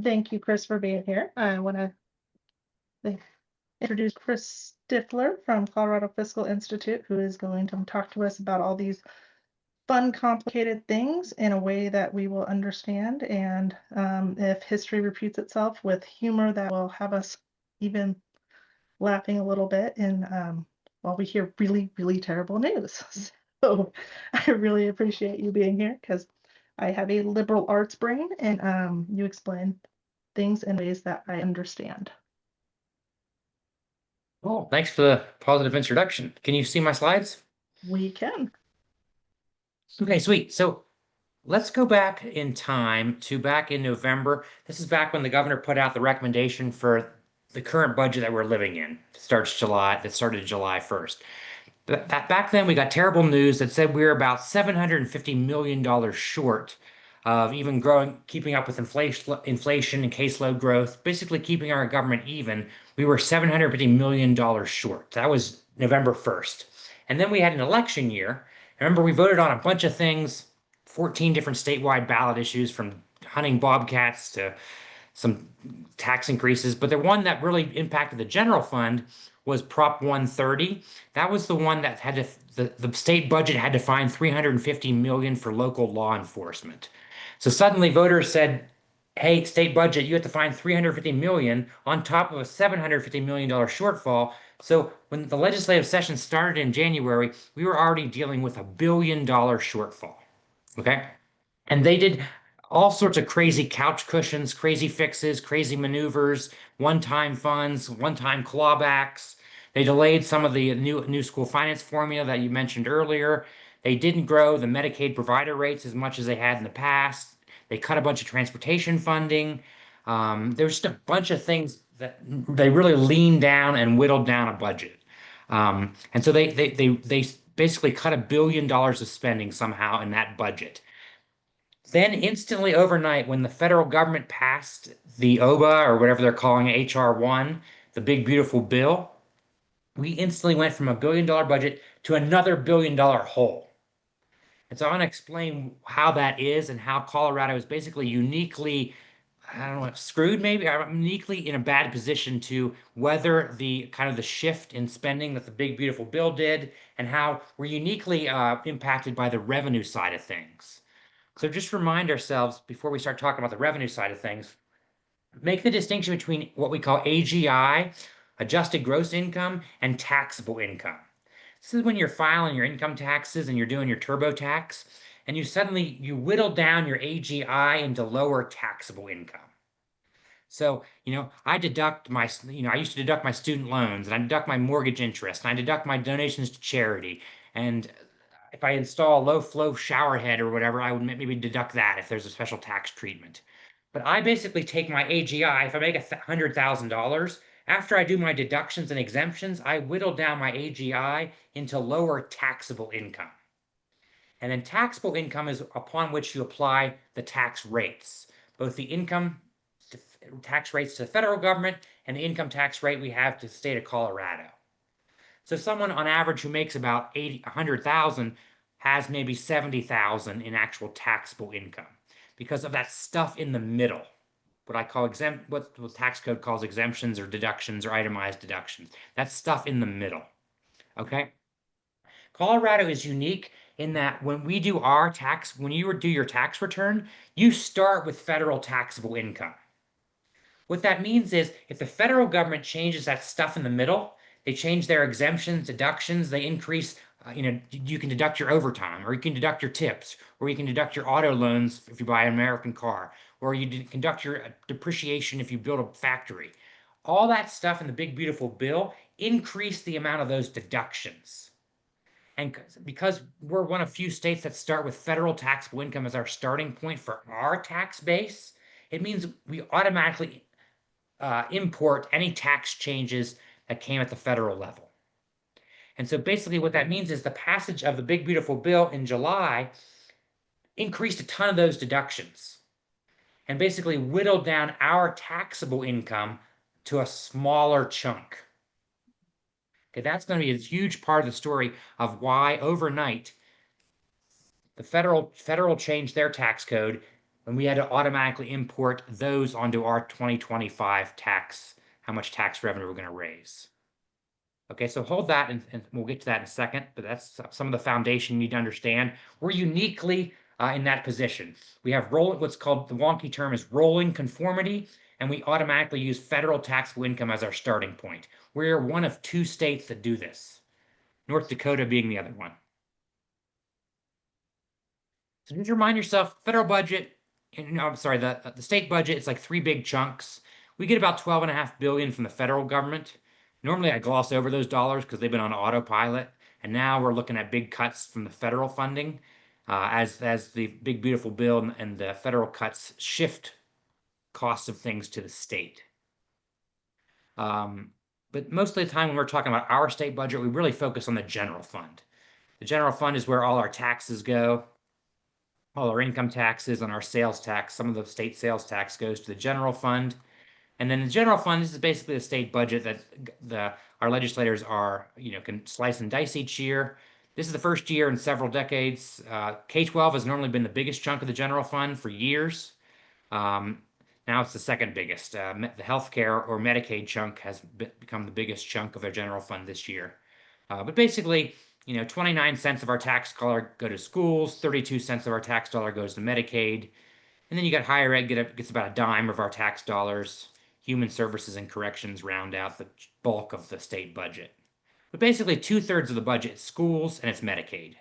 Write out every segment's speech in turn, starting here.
Thank you, Chris, for being here. I want to introduce Chris Stifler from Colorado Fiscal Institute, who is going to talk to us about all these fun, complicated things in a way that we will understand. And if history repeats itself with humor, that will have us even laughing a little bit while we hear really, really terrible news. So I really appreciate you being here because I have a liberal arts brain and you explain things in ways that I understand. Oh, thanks for the positive introduction. Can you see my slides? We can. Okay, sweet. So let's go back in time to back in November. This is back when the governor put out the recommendation for the current budget that we're living in. That started July 1st. Back then, we got terrible news that said we were about $750 million short of even keeping up with inflation and caseload growth, basically keeping our government even. We were $750 million short. That was November 1st. And then we had an election year. Remember, we voted on a bunch of things, 14 different statewide ballot issues from hunting bobcats to some tax increases. But the one that really impacted the general fund was Prop 130. That was the one that had the state budget had to find 350 million for local law enforcement. So suddenly voters said, hey, state budget, you have to find 350 million on top of a $750 million shortfall. So when the legislative session started in January, we were already dealing with $1 billion shortfall. Okay. And they did all sorts of crazy couch cushions, crazy fixes, crazy maneuvers, one-time funds, one-time clawbacks. They delayed some of the new school finance formula that you mentioned earlier. They didn't grow the Medicaid provider rates as much as they had in the past. They cut a bunch of transportation funding. There's just a bunch of things that they really leaned down and whittled down a budget. And so they basically cut $1 billion of spending somehow in that budget. Then instantly overnight, when the federal government passed the OBBBA or whatever they're calling it, HR1, the big beautiful bill, we instantly went from $1 billion budget to another $1 billion hole. And so I want to explain how that is and how Colorado is basically uniquely, I don't know, screwed maybe, or uniquely in a bad position to weather the kind of the shift in spending that the big beautiful bill did, and how we're uniquely impacted by the revenue side of things. So just remind ourselves before we start talking about the revenue side of things, make the distinction between what we call AGI, adjusted gross income, and taxable income. This is when you're filing your income taxes and you're doing your TurboTax, and you whittle down your AGI into lower taxable income. So, I deduct I used to deduct my student loans and I deduct my mortgage interest and I deduct my donations to charity. And if I install a low flow shower head or whatever, I would maybe deduct that if there's a special tax treatment. But I basically take my AGI, if I make $100,000, after I do my deductions and exemptions, I whittle down my AGI into lower taxable income. And then taxable income is upon which you apply the tax rates, both the income tax rates to the federal government and the income tax rate we have to the state of Colorado. So someone on average who makes about 100,000 has maybe 70,000 in actual taxable income because of that stuff in the middle. What the tax code calls exemptions or deductions or itemized deductions. That stuff in the middle. Okay. Colorado is unique in that when you do your tax return, you start with federal taxable income. What that means is if the federal government changes that stuff in the middle, they change their exemptions, deductions, they increase, you can deduct your overtime, or you can deduct your tips, or you can deduct your auto loans if you buy an American car, or you deduct your depreciation if you build a factory. All that stuff in the big beautiful bill increase the amount of those deductions. And because we're one of few states that start with federal taxable income as our starting point for our tax base, it means we automatically import any tax changes that came at the federal level. And so basically what that means is the passage of the big beautiful bill in July increased a ton of those deductions and basically whittled down our taxable income to a smaller chunk. Okay, that's going to be a huge part of the story of why overnight the federal changed their tax code. and we had to automatically import those onto our 2025 tax, how much tax revenue we're going to raise. Okay, so hold that, and we'll get to that in a second, but that's some of the foundation you need to understand. We're uniquely in that position. We have what's called, the wonky term is rolling conformity, and we automatically use federal taxable income as our starting point. We're one of 2 states that do this, North Dakota being the other one. So just remind yourself, federal budget, I'm sorry, the state budget, it's like 3 big chunks. We get about 12.5 billion from the federal government. Normally I gloss over those dollars because they've been on autopilot, and now we're looking at big cuts from the federal funding as the big beautiful bill and the federal cuts shift costs of things to the state. But most of the time when we're talking about our state budget, we really focus on the general fund. The general fund is where all our taxes go. All our income taxes and our sales tax, some of the state sales tax goes to the general fund. And then the general fund, this is basically the state budget that our legislators can slice and dice each year. This is the first year in several decades. K-12 has normally been the biggest chunk of the general fund for years. Now it's the second biggest. The healthcare or Medicaid chunk has become the biggest chunk of our general fund this year. But basically, 29 cents of our tax dollar go to schools, 32 cents of our tax dollar goes to Medicaid. And then you got higher ed gets about a dime of our tax dollars. Human services and corrections round out the bulk of the state budget. But basically 2/3 of the budget is schools and it's Medicaid.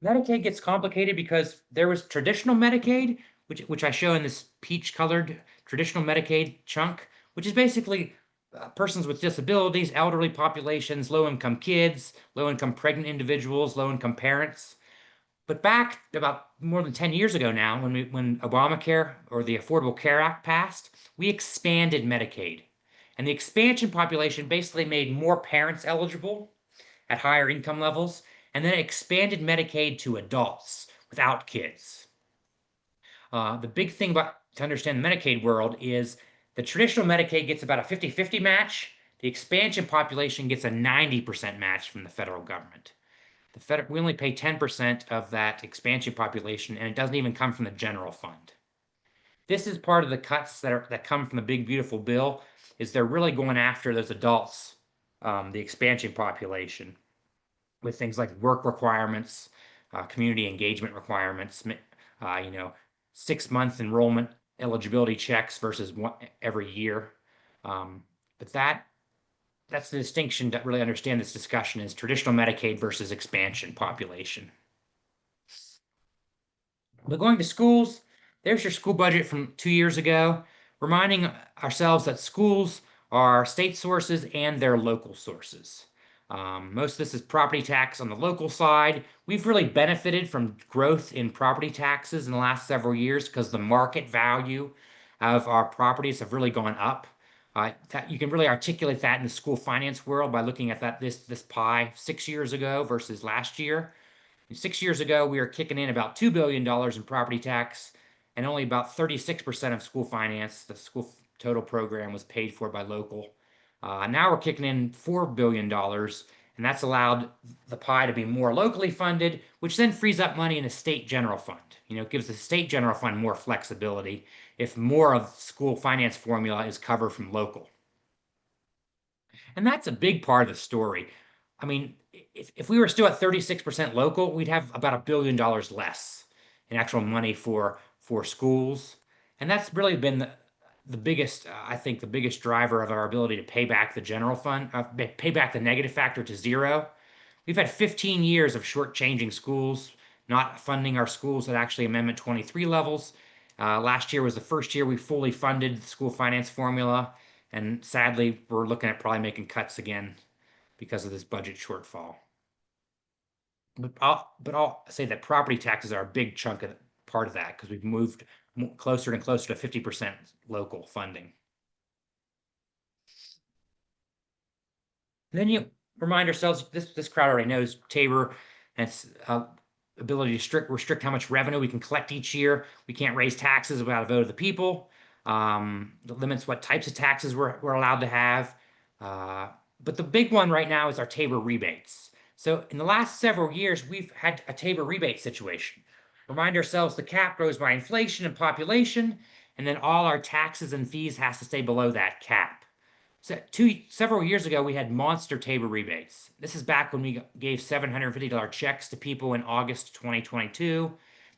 Medicaid gets complicated because there was traditional Medicaid, which I show in this peach colored traditional Medicaid chunk, which is basically persons with disabilities, elderly populations, low-income kids, low-income pregnant individuals, low-income parents. But back about more than 10 years ago now, when Obamacare or the Affordable Care Act passed, we expanded Medicaid. And the expansion population basically made more parents eligible at higher income levels, and then it expanded Medicaid to adults without kids. The big thing to understand the Medicaid world is the traditional Medicaid gets about a 50-50 match. The expansion population gets a 90% match from the federal government. We only pay 10% of that expansion population, and it doesn't even come from the general fund. This is part of the cuts that come from the big beautiful bill, is they're really going after those adults, the expansion population, with things like work requirements, community engagement requirements, 6-month enrollment eligibility checks versus every year. But that's the distinction to really understand this discussion is traditional Medicaid versus expansion population. But going to schools, there's your school budget from 2 years ago, reminding ourselves that schools are state sources and their local sources. Most of this is property tax on the local side. We've really benefited from growth in property taxes in the last several years because the market value of our properties have really gone up. You can really articulate that in the school finance world by looking at this pie 6 years ago versus last year. 6 years ago, we were kicking in about $2 billion in property tax, and only about 36% of school finance, the school total program, was paid for by local. Now we're kicking in $4 billion, and that's allowed the pie to be more locally funded, which then frees up money in the state general fund. It gives the state general fund more flexibility if more of the school finance formula is covered from local. And that's a big part of the story. I mean, if we were still at 36% local, we'd have about $1 billion less in actual money for schools. And that's really been the biggest, I think, the biggest driver of our ability to pay back the general fund, pay back the negative factor to zero. We've had 15 years of shortchanging schools, not funding our schools at actually Amendment 23 levels. Last year was the first year we fully funded the school finance formula. And sadly, we're looking at probably making cuts again because of this budget shortfall. But I'll say that property taxes are a big chunk of part of that because we've moved closer and closer to 50% local funding. Then you remind ourselves, this crowd already knows Tabor and its ability to restrict how much revenue we can collect each year. We can't raise taxes without a vote of the people. That limits what types of taxes we're allowed to have. But the big one right now is our Tabor rebates. So in the last several years, we've had a Tabor rebate situation. Remind ourselves the cap grows by inflation and population, and then all our taxes and fees has to stay below that cap. So several years ago, we had monster Tabor rebates. This is back when we gave $750 checks to people in August 2022.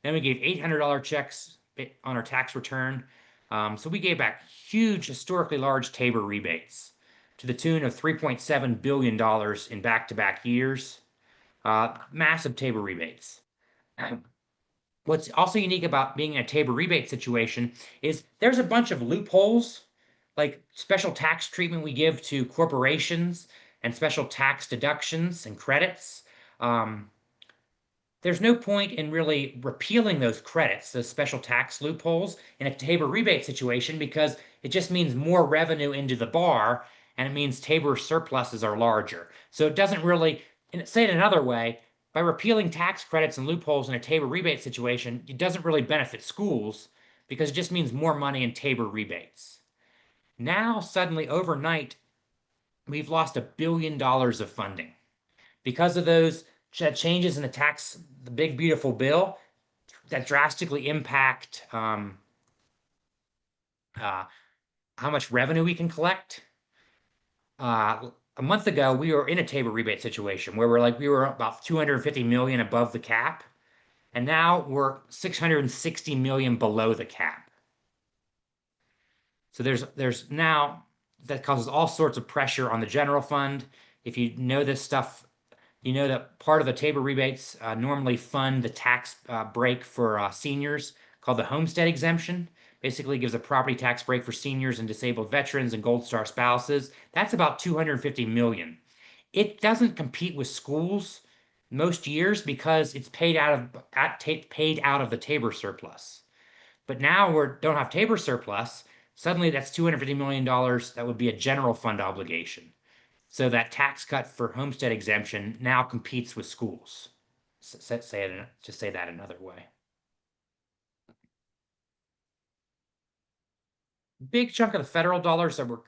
Then we gave $800 checks on our tax return. So we gave back huge, historically large Tabor rebates to the tune of $3.7 billion in back-to-back years. Massive Tabor rebates. What's also unique about being in a Tabor rebate situation is there's a bunch of loopholes, like special tax treatment we give to corporations and special tax deductions and credits. There's no point in really repealing those credits, those special tax loopholes in a Tabor rebate situation because it just means more revenue into the bar and it means Tabor surpluses are larger. So it doesn't really, and say it another way, by repealing tax credits and loopholes in a Tabor rebate situation, it doesn't really benefit schools because it just means more money in Tabor rebates. Now, suddenly, overnight, we've lost $1 billion of funding because of those changes in the big beautiful bill that drastically impact how much revenue we can collect. A month ago, we were in a Tabor rebate situation where we were about 250 million above the cap, and now we're 660 million below the cap. So there's now that causes all sorts of pressure on the general fund. If you know this stuff, you know that part of the Tabor rebates normally fund the tax break for seniors called the homestead exemption. Basically gives a property tax break for seniors and disabled veterans and Gold Star spouses. That's about 250 million. It doesn't compete with schools most years because it's paid out of the Tabor surplus. But now we don't have Tabor surplus. Suddenly that's $250 million that would be a general fund obligation. So that tax cut for homestead exemption now competes with schools. Just say that another way. Big chunk of the federal dollars that were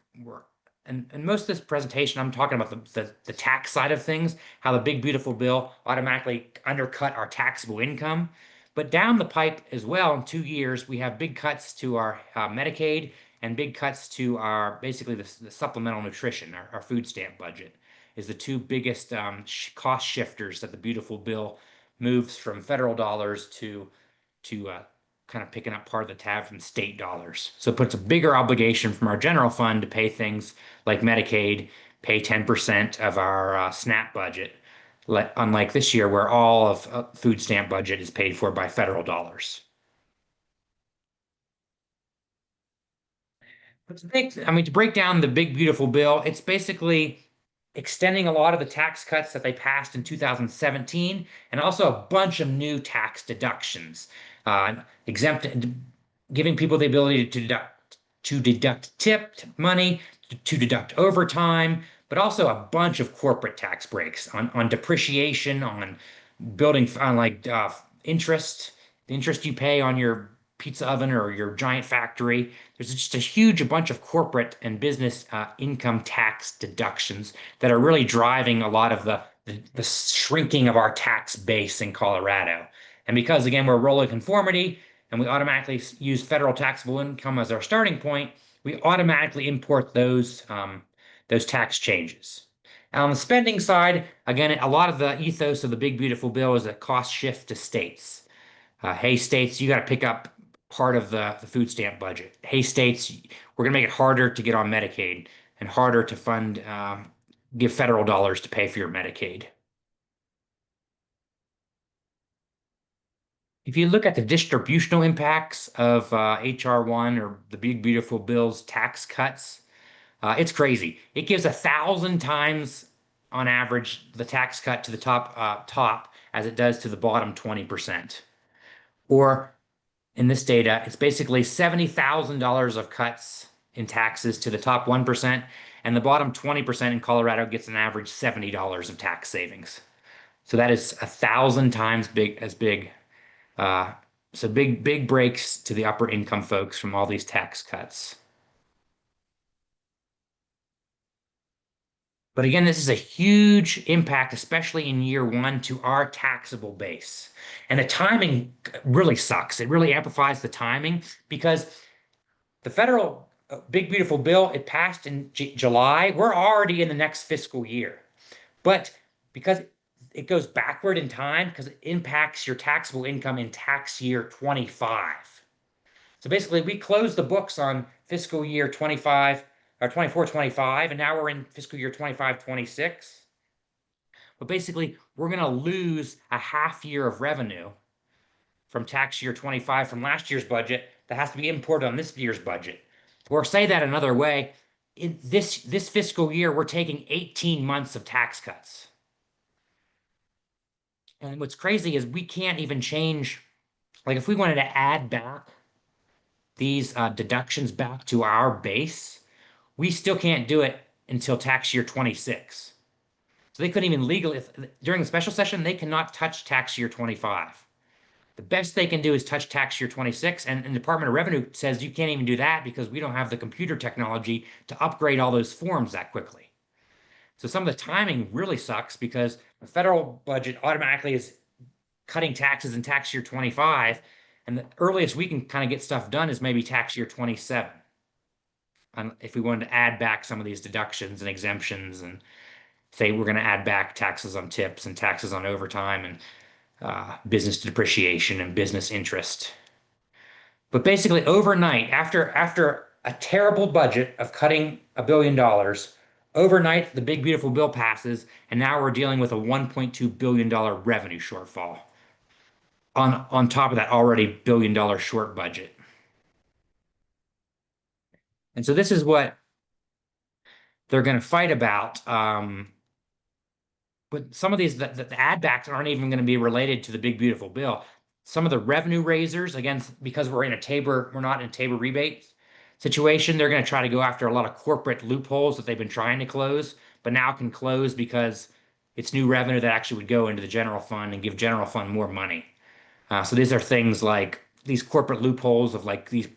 and most of this presentation, I'm talking about the tax side of things, how the big beautiful bill automatically undercut our taxable income. But down the pipe as well, in 2 years, we have big cuts to our Medicaid and big cuts to our basically the supplemental nutrition, our food stamp budget, is the two biggest cost shifters that the beautiful bill moves from federal dollars to kind of picking up part of the tab from state dollars. So it puts a bigger obligation from our general fund to pay things like Medicaid, pay 10% of our SNAP budget, unlike this year where all of food stamp budget is paid for by federal dollars. I mean, to break down the big beautiful bill, it's basically extending a lot of the tax cuts that they passed in 2017 and also a bunch of new tax deductions, exempt, giving people the ability to deduct tipped money, to deduct overtime, but also a bunch of corporate tax breaks on depreciation, on building, on like interest, the interest you pay on your pizza oven or your giant factory. There's just a bunch of corporate and business income tax deductions that are really driving a lot of the shrinking of our tax base in Colorado. And because, again, we're rolling conformity and we automatically use federal taxable income as our starting point, we automatically import those tax changes. On the spending side, again, a lot of the ethos of the big beautiful bill is a cost shift to states. Hey, states, you got to pick up part of the food stamp budget. Hey, states, we're going to make it harder to get on Medicaid and harder to fund, give federal dollars to pay for your Medicaid. If you look at the distributional impacts of HR 1 or the Big Beautiful Bill's tax cuts, it's crazy. It gives 1,000 times on average the tax cut to the top as it does to the bottom 20%. Or in this data, it's basically $70,000 of cuts in taxes to the top 1%, and the bottom 20% in Colorado gets an average $70 of tax savings. So that is 1,000 times big. So big breaks to the upper income folks from all these tax cuts. But again, this is a huge impact, especially in year one, to our taxable base. And the timing really sucks. It really amplifies the timing because the federal big beautiful bill, it passed in July. We're already in the next fiscal year. But because it goes backward in time, because it impacts your taxable income in tax year 25. So basically, we closed the books on fiscal year 25 or 24, 25, and now we're in fiscal year 25, 26. But basically, we're going to lose a half year of revenue from tax year 25 from last year's budget that has to be imported on this year's budget. Or say that another way, in this fiscal year, we're taking 18 months of tax cuts. And what's crazy is we can't even change, like if we wanted to add back these deductions back to our base, we still can't do it until tax year 26. So they couldn't even legally, during the special session, they cannot touch tax year 25. The best they can do is touch tax year 26, and the Department of Revenue says you can't even do that because we don't have the computer technology to upgrade all those forms that quickly. So some of the timing really sucks because the federal budget automatically is cutting taxes in tax year 25, and the earliest we can kind of get stuff done is maybe tax year 27. If we wanted to add back some of these deductions and exemptions and say we're going to add back taxes on tips and taxes on overtime and business depreciation and business interest. But basically, overnight, after a terrible budget of cutting $1 billion, overnight the big beautiful bill passes, and now we're dealing with a $1.2 billion revenue shortfall on top of that already $1 billion short budget. And so this is what they're going to fight about. But some of these, the add backs aren't even going to be related to the big beautiful bill. Some of the revenue raisers, again, because we're not in a Tabor rebate situation, they're going to try to go after a lot of corporate loopholes that they've been trying to close, but now can close because it's new revenue that actually would go into the general fund and give general fund more money. So these are things like these corporate loopholes of like these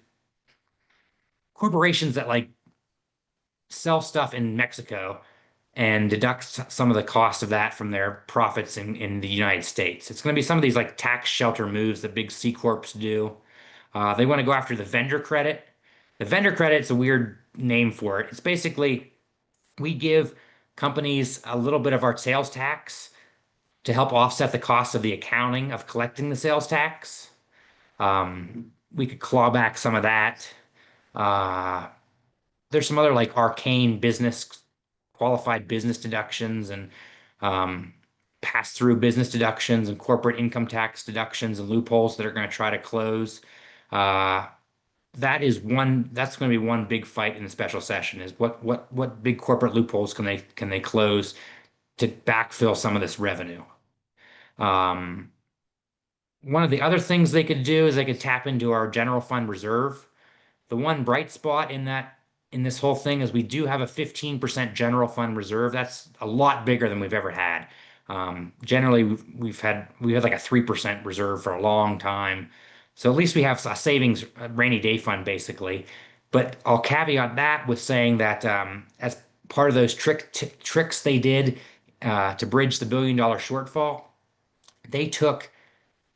corporations that like sell stuff in Mexico and deduct some of the cost of that from their profits in the United States. It's going to be some of these like tax shelter moves that big C corps do. They want to go after the vendor credit. The vendor credit's a weird name for it. It's basically we give companies a little bit of our sales tax to help offset the cost of the accounting of collecting the sales tax. We could claw back some of that. There's some other like arcane business qualified business deductions and pass through business deductions and corporate income tax deductions and loopholes that are going to try to close. That's going to be one big fight in the special session is what big corporate loopholes can they close to backfill some of this revenue. One of the other things they could do is they could tap into our general fund reserve. The one bright spot in this whole thing is we do have a 15% general fund reserve. That's a lot bigger than we've ever had. Generally, we had like a 3% reserve for a long time. So at least we have a savings a rainy day fund basically. But I'll caveat that with saying that as part of those tricks they did to bridge the $1 billion shortfall, they took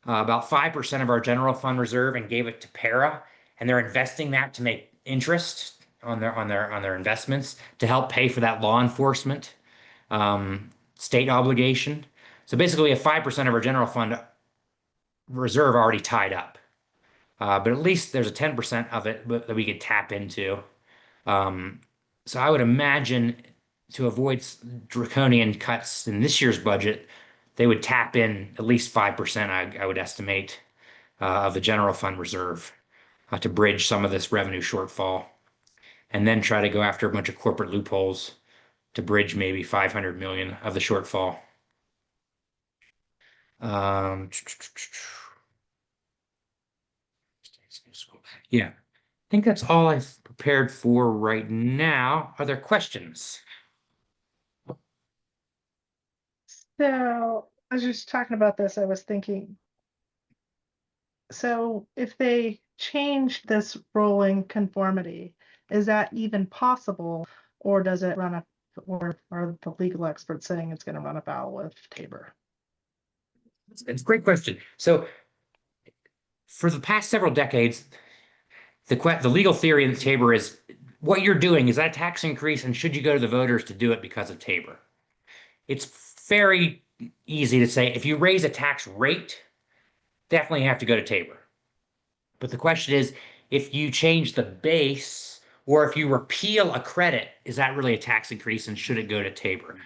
about 5% of our general fund reserve and gave it to Para, and they're investing that to make interest on their investments to help pay for that law enforcement state obligation. So basically, we have 5% of our general fund reserve already tied up, but at least there's a 10% of it that we could tap into. So I would imagine to avoid draconian cuts in this year's budget, they would tap in at least 5%, I would estimate, of the general fund reserve to bridge some of this revenue shortfall, and then try to go after a bunch of corporate loopholes to bridge maybe 500 million of the shortfall. Yeah, I think that's all I've prepared for right now. Are there questions? So I was just talking about this, I was thinking, so if they change this rolling conformity, is that even possible, or does it run or are the legal experts saying it's going to run afoul with Tabor? It's a great question. So for the past several decades, the legal theory in Tabor is what you're doing is that a tax increase, and should you go to the voters to do it because of Tabor? It's very easy to say if you raise a tax rate, definitely have to go to Tabor. But the question is, if you change the base or if you repeal a credit, is that really a tax increase and should it go to Tabor?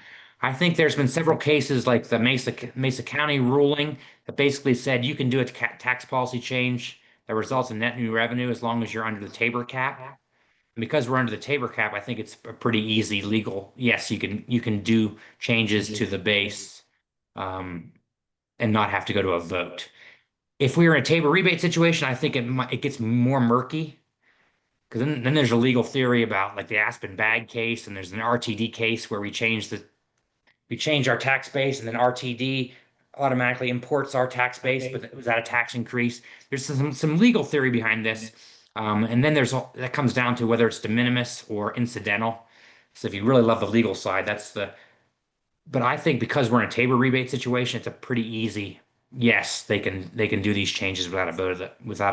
I think there's been several cases like the Mesa County ruling that basically said you can do a tax policy change that results in net new revenue as long as you're under the Tabor cap. And because we're under the Tabor cap, I think it's a pretty easy legal. Yes, you can do changes to the base and not have to go to a vote. If we were in a Tabor rebate situation, I think it gets more murky because then there's a legal theory about like the Aspen bag case, and there's an RTD case where we change our tax base, and then RTD automatically imports our tax base, but was that a tax increase? There's some legal theory behind this, and then that comes down to whether it's de minimis or incidental. So if you really love the legal side, but I think because we're in a Tabor rebate situation, it's a pretty easy. Yes, they can do these changes without a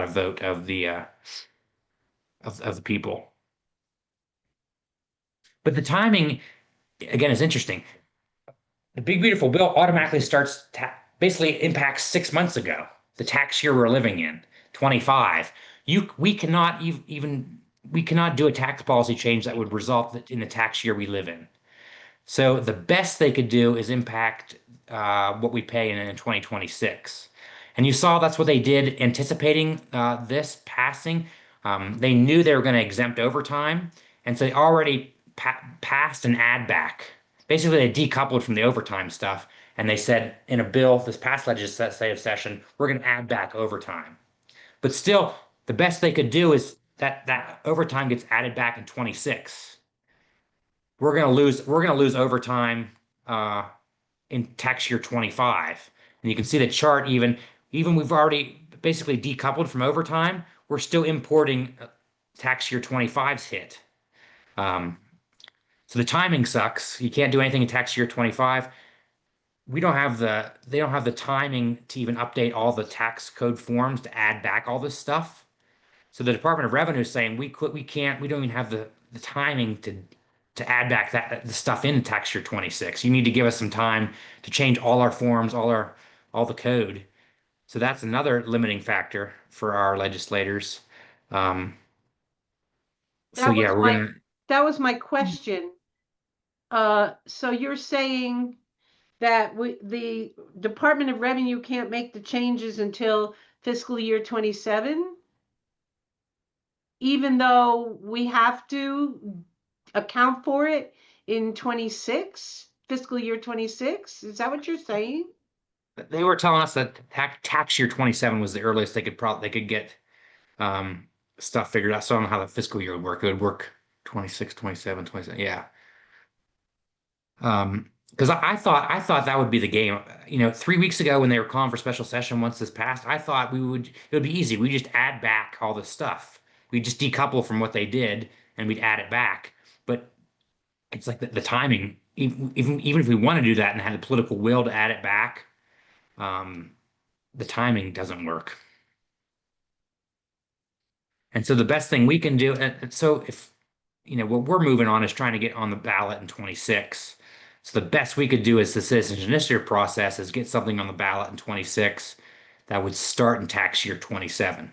vote of the people. But the timing again is interesting. The big beautiful bill automatically basically impacts 6 months ago, the tax year we're living in, 25. We cannot even we cannot do a tax policy change that would result in the tax year we live in. So the best they could do is impact what we pay in 2026. And you saw that's what they did, anticipating this passing. They knew they were going to exempt overtime, and so they already passed an add back. Basically, they decoupled from the overtime stuff, and they said in a bill this past legislative session, we're going to add back overtime. But still, the best they could do is that overtime gets added back in 26. We're gonna lose overtime in tax year 25. And you can see the chart even we've already basically decoupled from overtime, we're still importing tax year 25's hit. So the timing sucks. You can't do anything in tax year 25. They don't have the timing to even update all the tax code forms to add back all this stuff. So the Department of Revenue is saying we don't even have the timing to add back the stuff in tax year 26. You need to give us some time to change all our forms, all the code. So that's another limiting factor for our legislators. So That yeah, was we're my gonna. that was my question. So you're saying that the Department of Revenue can't make the changes until fiscal year 27, even though we have to account for it in 26, fiscal year 26? Is that what you're saying? They were telling us that tax year 27 was the earliest they could get stuff figured out. So I don't know how the fiscal year would work. It would work 26, 27, 27. Yeah. Because I thought that would be the game. 3 weeks ago when they were calling for special session once this passed, I thought it would be easy. We just add back all this stuff. We just decouple from what they did and we'd add it back. But it's like the timing, even if we want to do that and had the political will to add it back, the timing doesn't work. And so the best thing we can do, and so if what we're moving on is trying to get on the ballot in 26. So the best we could do is the citizens initiative process is get something on the ballot in 26 that would start in tax year 27.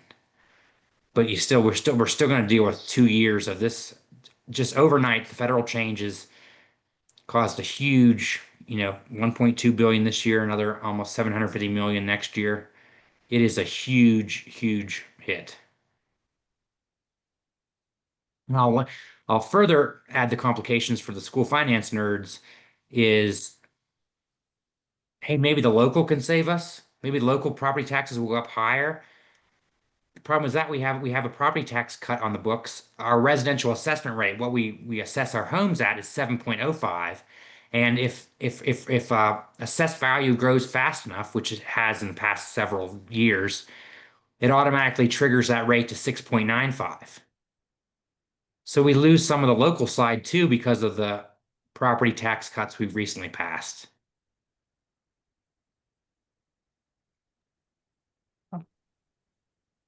But we're still going to deal with 2 years of this. Just overnight, the federal changes caused a huge, 1.2 billion this year, another almost 750 million next year. It is a huge, huge hit. And I'll further add the complications for the school finance nerds is, hey, maybe the local can save us. Maybe the local property taxes will go up higher. The problem is that we have a property tax cut on the books. Our residential assessment rate, what we assess our homes at, is 7.05. And if assessed value grows fast enough, which it has in the past several years, it automatically triggers that rate to 6.95. So we lose some of the local side too because of the property tax cuts we've recently passed.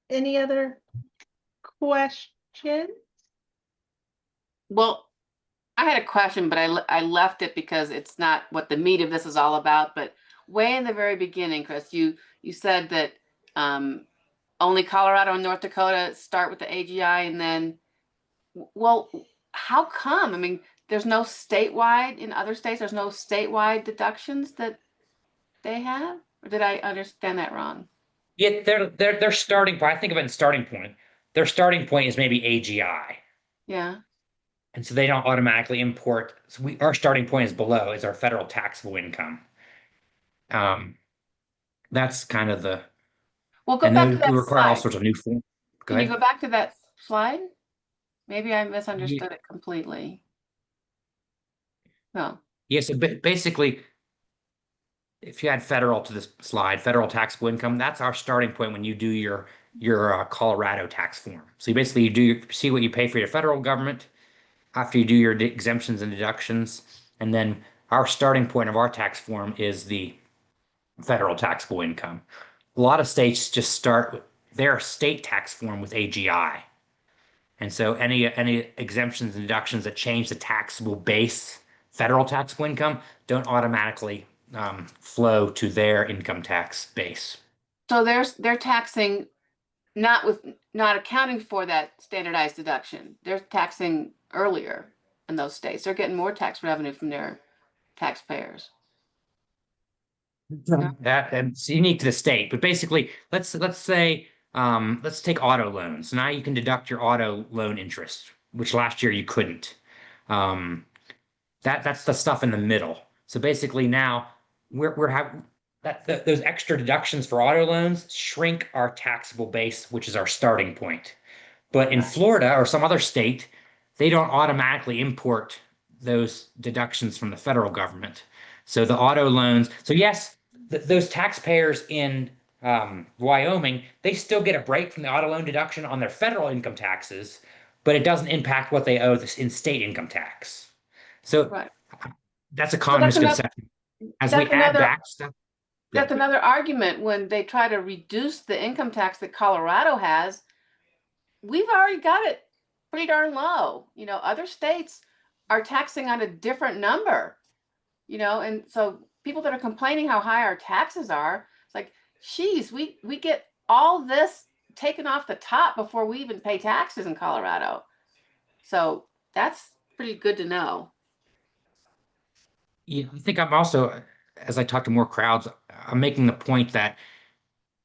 Any other questions? Well, I had a question, but I left it because it's not what the meat of this is all about. But way in the very beginning, Chris, you said that only Colorado and North Dakota start with the AGI, and then, well, how come? I mean, there's no statewide in other states. There's no statewide deductions that they have, or did I understand that wrong? Yeah, their starting point. I think of it in starting point. Their starting point is maybe AGI. Yeah. And so they don't automatically import. So our starting point is below, is our federal taxable income. That's kind of the, Well, go and back to those we that require all slide. sorts of new forms. Go Can you ahead. go back to that slide? Maybe I Yeah, misunderstood it completely. No. yeah, so basically, if you add federal to this slide, federal taxable income, that's our starting point when you do your Colorado tax form. So you basically see what you pay for your federal government after you do your exemptions and deductions, and then our starting point of our tax form is the federal taxable income. A lot of states just start with their state tax form with AGI. And so any exemptions and deductions that change the taxable base federal taxable income don't automatically flow to their income tax base. So they're taxing not accounting for that standardized deduction. They're taxing earlier in those states. They're getting more tax revenue from their taxpayers. It's unique to the state, but basically, let's say let's take auto loans. Now you can deduct your auto loan interest, which last year you couldn't. That's the stuff in the middle. So basically now we're having those extra deductions for auto loans shrink our taxable base, which is our starting point. But in Florida or some other state, they don't automatically import those deductions from the federal government. So the auto loans, so yes, those taxpayers in Wyoming, they still get a break from the auto loan deduction on their federal income taxes, but it doesn't impact what they owe in state income tax. So Right. that's a So common misconception. As we add back stuff, that's another argument when they try to reduce the income tax that Colorado has. We've already got it pretty darn low. You know, other states are taxing on a different number, you know, and so people that are complaining how high our taxes are, it's like, geez, we get all this taken off the top before we even pay taxes in Colorado. So that's pretty good to know. yeah, I think I'm also, as I talk to more crowds, I'm making the point that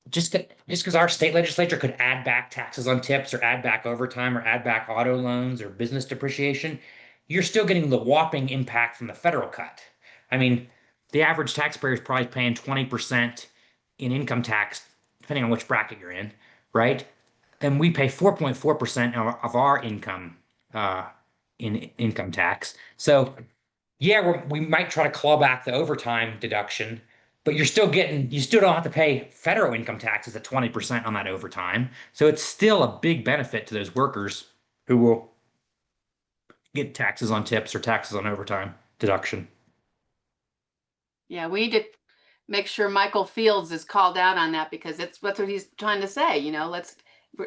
just because our state legislature could add back taxes on tips or add back overtime or add back auto loans or business depreciation, you're still getting the whopping impact from the federal cut. I mean, the average taxpayer is probably paying 20% in income tax, depending on which bracket you're in, right? And we pay 4.4% of our income in income tax. So yeah, we might try to claw back the overtime deduction, but you still don't have to pay federal income taxes at 20% on that overtime. So it's still a big benefit to those workers who will get taxes on tips or taxes on overtime deduction. Yeah, we need to make sure Michael Fields is called out on that because that's what he's trying to say. You know,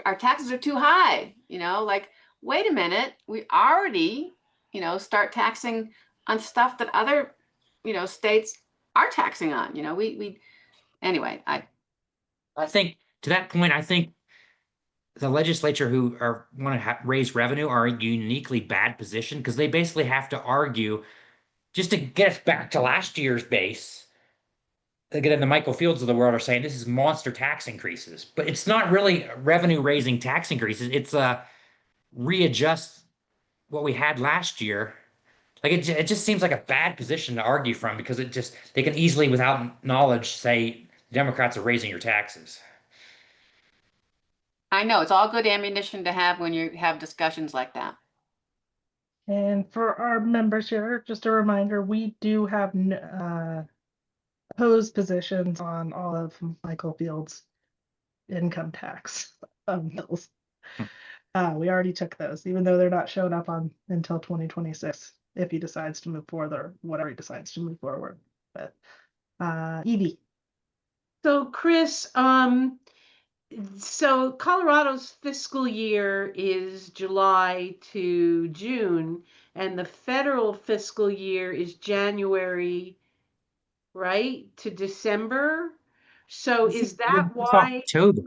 our taxes are too high. You know, like, wait a minute, we already, you know, start taxing on stuff that other, you know, states are taxing on. You know, anyway, I think to that point, I think the legislature who want to raise revenue are in a uniquely bad position because they basically have to argue just to get us back to last year's base. Again, the Michael Fields of the world are saying this is monster tax increases, but it's not really revenue raising tax increases. It's readjust what we had last year. Like it just seems like a bad position to argue from because they can easily, without knowledge, say Democrats are raising your taxes. I know it's all good ammunition to have when you have discussions like that. And for our members here, just a reminder, we do have opposed positions on all of Michael Field's income tax bills. We already took those, even though they're not showing up on until 2026. if he decides to move forward or whatever he decides to move forward. But Edie. So Chris, so Colorado's fiscal year is July to June, and the federal fiscal year is January, right, to December. So is that It's why? October.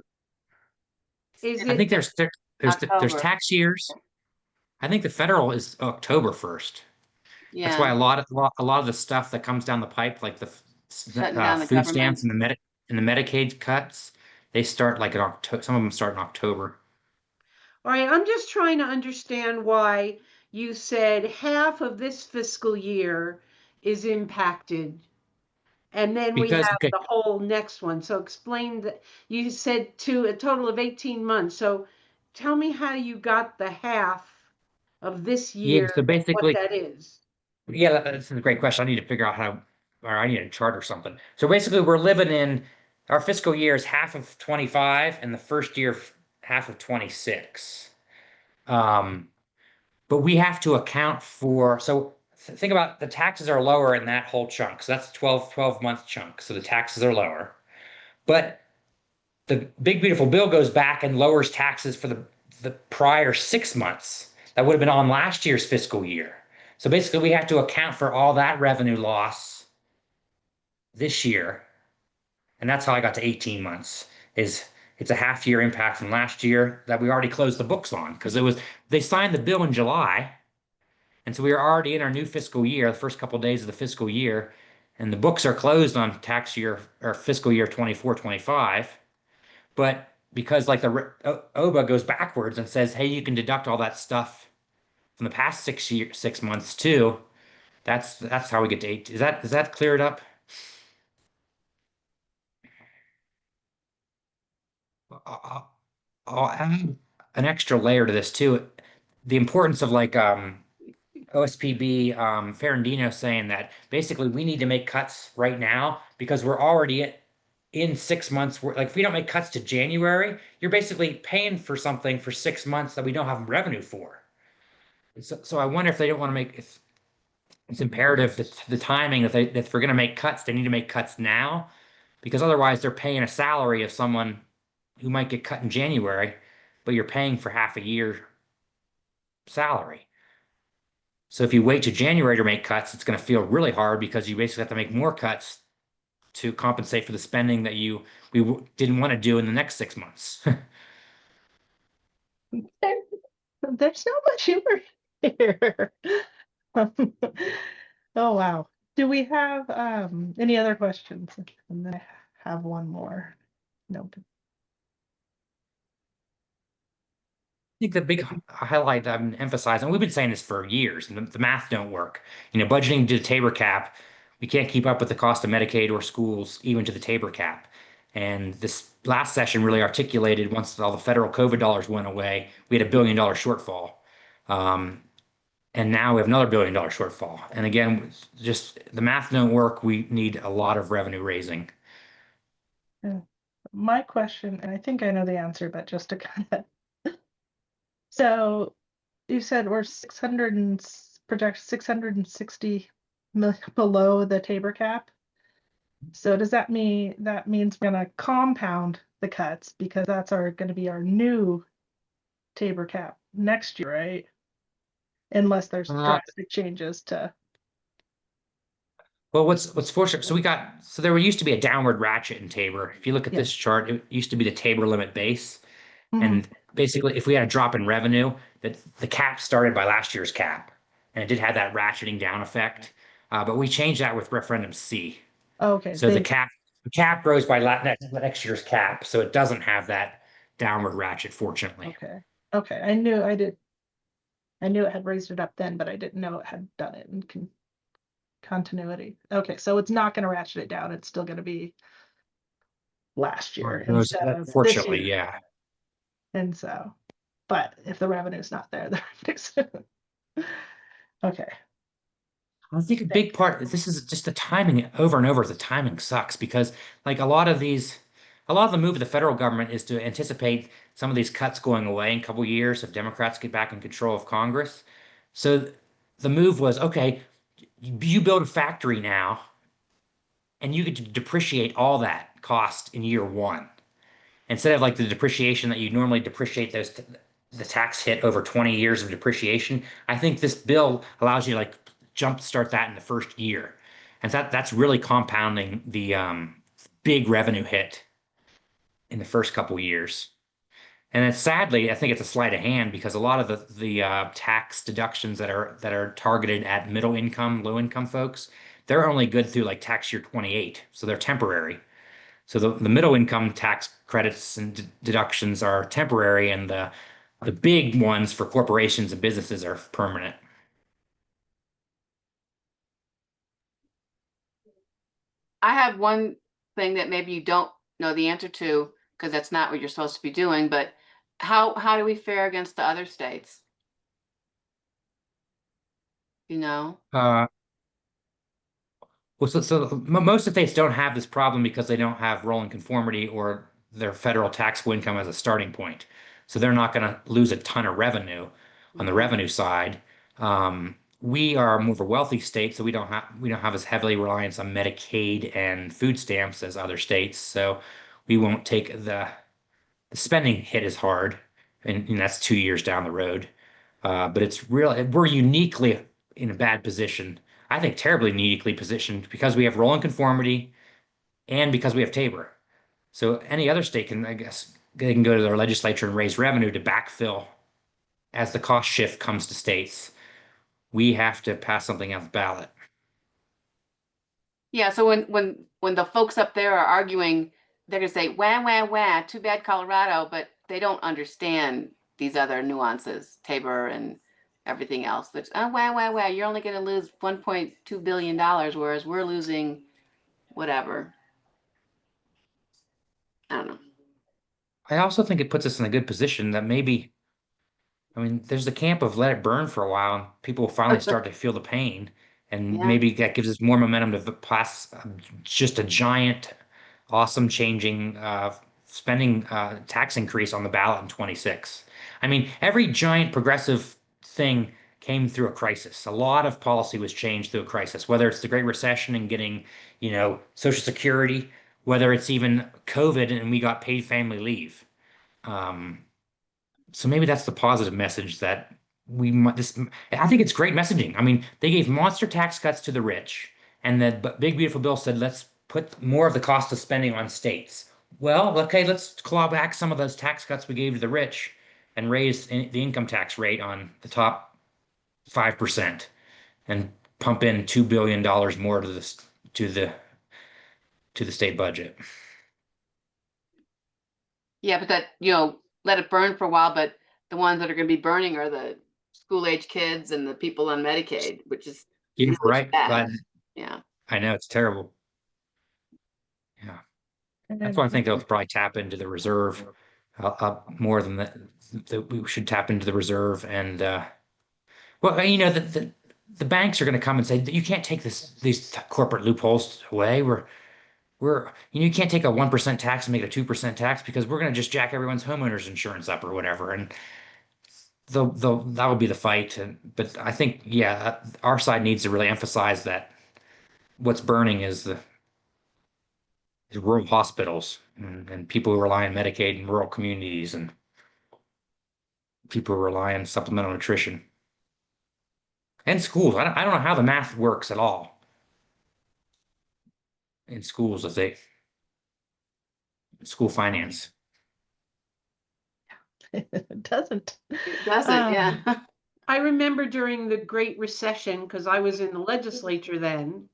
Is I think it? there's October. tax years. I think the federal is October 1st. That's why Yeah, a lot of the stuff that comes down the pipe, like the shutting down the food government. stamps and the Medicaid cuts, they start like in October. Some of them start in October. All right, I'm just trying to understand why you said half of this fiscal year is impacted, and then we Because have okay, the whole next one. So explain that you said to a total of 18 months. So tell me how you got the half of this yeah. year So and what basically, that is. yeah, that's a great question. I need to figure out how, or I need a chart or something. So basically, we're living in our fiscal year is half of 25 and the first year half of 26. Um, but we have to account for, so think about the taxes are lower in that whole chunk. So that's 12 month chunk. So the taxes are lower. But the big beautiful bill goes back and lowers taxes for the prior 6 months that would have been on last year's fiscal year. So basically, we have to account for all that revenue loss this year, and that's how I got to 18 months. Is it's a half year impact from last year that we already closed the books on because it was they signed the bill in July, and so we are already in our new fiscal year, the first couple of days of the fiscal year, and the books are closed on tax year or fiscal year 24-25. But because like the OBBBA goes backwards and says, hey, you can deduct all that stuff from the past 6 months too. That's how we get to 8. Is that cleared up? I'll add an extra layer to this too. The importance of like OSPB Ferrandino saying that basically we need to make cuts right now because we're already in 6 months. Like if we don't make cuts to January, you're basically paying for something for 6 months that we don't have revenue for. So I wonder if they don't want to make it's imperative that the timing that if we're going to make cuts, they need to make cuts now because otherwise they're paying a salary of someone who might get cut in January, but you're paying for half a year salary. So if you wait to January to make cuts, it's going to feel really hard because you basically have to make more cuts to compensate for the spending that we didn't want to do in the next 6 months. There's so much humor here. Oh wow. Do we have any other questions? And then I have one more. Nope. Think the big highlight I'm emphasizing, we've been saying this for years, and the math don't work. Budgeting to the Tabor cap, we can't keep up with the cost of Medicaid or schools, even to the Tabor cap. And this last session really articulated once all the federal COVID dollars went away, we had a $1 billion shortfall. And now we have another $1 billion shortfall. And again, just the math don't work. We need a lot of revenue raising. My question, and I think I know the answer, but just to kind of so you said we're 600 and project 660 million below the Tabor cap. So does that mean that means we're gonna compound the cuts because that's gonna be our new Tabor cap next year, right? Unless there's drastic changes to. Well, what's fortunate, so there used to be a downward ratchet in Tabor. If you look at this chart, it used to be the Tabor limit base. And basically, if we had a drop in revenue, that the cap started by last year's cap, and it did have that ratcheting down effect. But we changed that with referendum C. Okay. So the cap grows by next year's cap, so it doesn't have that downward ratchet, fortunately. Okay. Okay. I knew it had raised it up then, but I didn't know it had done it in continuity. Okay, so it's not going to ratchet it down. It's still going to be last year instead of this Fortunately, year. yeah. And so, but if the revenue's not there, the revenue's okay. I think a big part, this is just the timing over and over. The timing sucks because like a lot of the move of the federal government is to anticipate some of these cuts going away in a couple of years if Democrats get back in control of Congress. So the move was, okay, you build a factory now and you get to depreciate all that cost in year one. Instead of like the depreciation that you normally depreciate the tax hit over 20 years of depreciation, I think this bill allows you to like jump start that in the first year. And that's really compounding the big revenue hit in the first couple years. And it's sadly, I think it's a sleight of hand because a lot of the tax deductions that are targeted at middle income, low income folks, they're only good through like tax year 28, so they're temporary. So the middle income tax credits and deductions are temporary, and the big ones for corporations and businesses are permanent. I have one thing that maybe you don't know the answer to, because that's not what you're supposed to be doing, but how do we fare against the other states? You know? Well, most states don't have this problem because they don't have rolling conformity or their federal taxable income as a starting point. So they're not going to lose a ton of revenue on the Okay. revenue side. We are more of a wealthy state, so we don't have as heavily reliance on Medicaid and food stamps as other states. So we won't take the spending hit as hard, and that's 2 years down the road. But it's real. We're uniquely in a bad position. I think terribly uniquely positioned because we have rolling conformity and because we have Tabor. So any other state can, I guess, they can go to their legislature and raise revenue to backfill as the cost shift comes to states. We have to pass something on the ballot. Yeah, so when the folks up there are arguing, they're gonna say, wah, wah, wah, too bad Colorado, but they don't understand these other nuances, Tabor and everything else. That's, oh, wah, wah, wah, you're only gonna lose $1.2 billion, whereas we're losing whatever. I don't know. I also think it puts us in a good position that maybe, I mean, there's the camp of let it burn for a while and people will finally start to feel the pain. And Yeah. maybe that gives us more momentum to pass just a giant, awesome changing spending tax increase on the ballot in 26. I mean, every giant progressive thing came through a crisis. A lot of policy was changed through a crisis, whether it's the Great Recession and getting, Social Security, whether it's even COVID and we got paid family leave. Um, so maybe that's the positive message that we might this I think it's great messaging. I mean, they gave monster tax cuts to the rich, and the big beautiful bill said let's put more of the cost of spending on states. Well, okay, let's claw back some of those tax cuts we gave to the rich and raise the income tax rate on the top 5% and pump in $2 billion more to to the to the state budget. Yeah, but that, let it burn for a while, but the ones that are gonna be burning are the school age kids and the people on Medicaid, which is Yeah, really right. bad. Yeah. I know it's terrible. Yeah. That's why I think they'll probably tap into the reserve more than that we should tap into the reserve. And well, the banks are going to come and say that you can't take these corporate loopholes away. You can't take a 1% tax and make it a 2% tax because we're going to just jack everyone's homeowners insurance up or whatever. And that will be the fight. But I think, yeah, our side needs to really emphasize that what's burning is the rural hospitals and people who rely on Medicaid in rural communities and people who rely on supplemental nutrition and schools. I don't know how the math works at all in schools if they school finance. It doesn't. It doesn't, yeah. I remember during the Great Recession, because I was in the legislature then,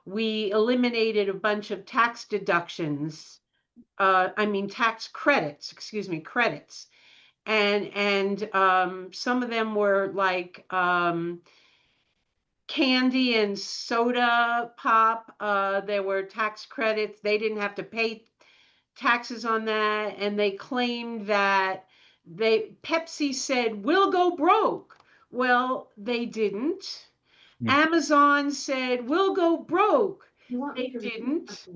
we eliminated a bunch of tax deductions. Tax credits, excuse me, credits. And some of them were like candy and soda pop. There were tax credits. They didn't have to pay taxes on that. And they claimed that Pepsi said, we'll go broke. Well, they didn't. Amazon said, we'll go broke. They didn't.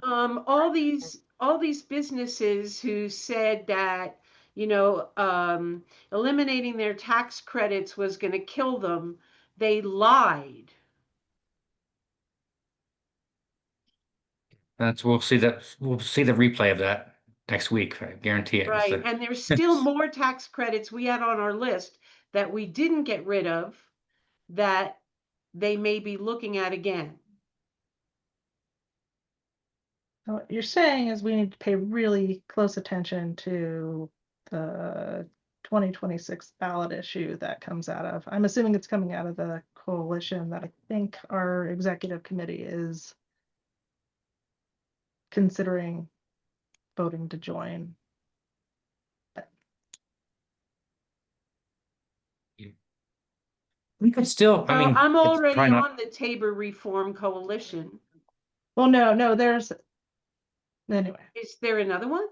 All these businesses who said that, eliminating their tax credits was going to kill them, they lied. We'll see the replay of that next week. I guarantee it. Right. And there's still more tax credits we had on our list that we didn't get rid of that they may be looking at again. So what you're saying is we need to pay really close attention to the 2026 ballot issue that comes out of, I'm assuming it's coming out of the coalition that I think our executive committee is considering voting to join. We could still, I Well, mean, I'm it's already probably not. on the Tabor Reform Coalition. Well, no, there's, anyway. Is there another one?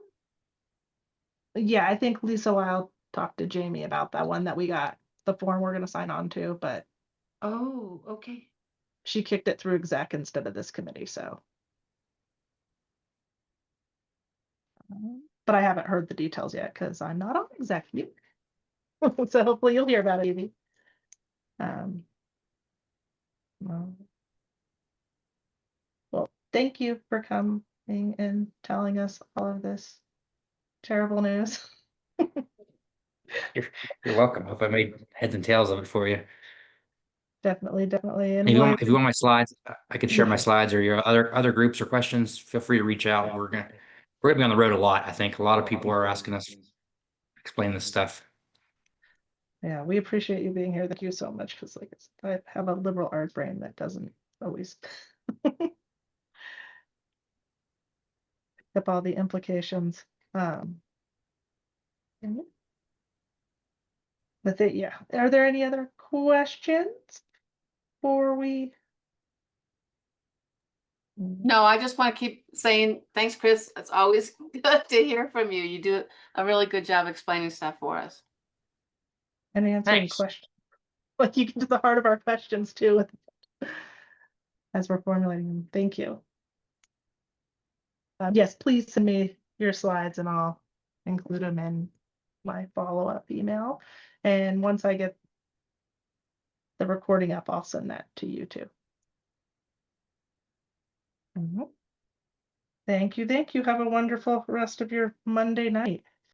Yeah, I think Lisa Lyle talked to Jamie about that one that we got the form we're gonna sign on to, but Oh, okay. she kicked it through exec instead of this committee, so. But I haven't heard the details yet because I'm not on exec yet. So hopefully you'll hear about it, Evie. Well, thank you for coming and telling us all of this terrible news. You're welcome. Hope I made heads and tails of it for you. Definitely. If you want my slides, I could share my Sure. slides, or your other groups or questions. Feel free to reach out. We're gonna be on the road a lot. I think a lot of people are asking us to explain this stuff. Yeah, we appreciate you being here. Thank you so much. Because like I have a liberal art brain that doesn't always pick up all the implications. But yeah, are there any other questions before we? No, I just want to keep saying thanks, Chris. It's always good to hear from you. You do a really good job explaining stuff for us. And answering Thanks. questions. Like you get to the heart of our questions too as we're formulating them. Thank you. Yes, please send me your slides and I'll include them in my follow-up email. And once I get the recording up, I'll send that to you too. Thank you. Have a wonderful rest of your Monday night.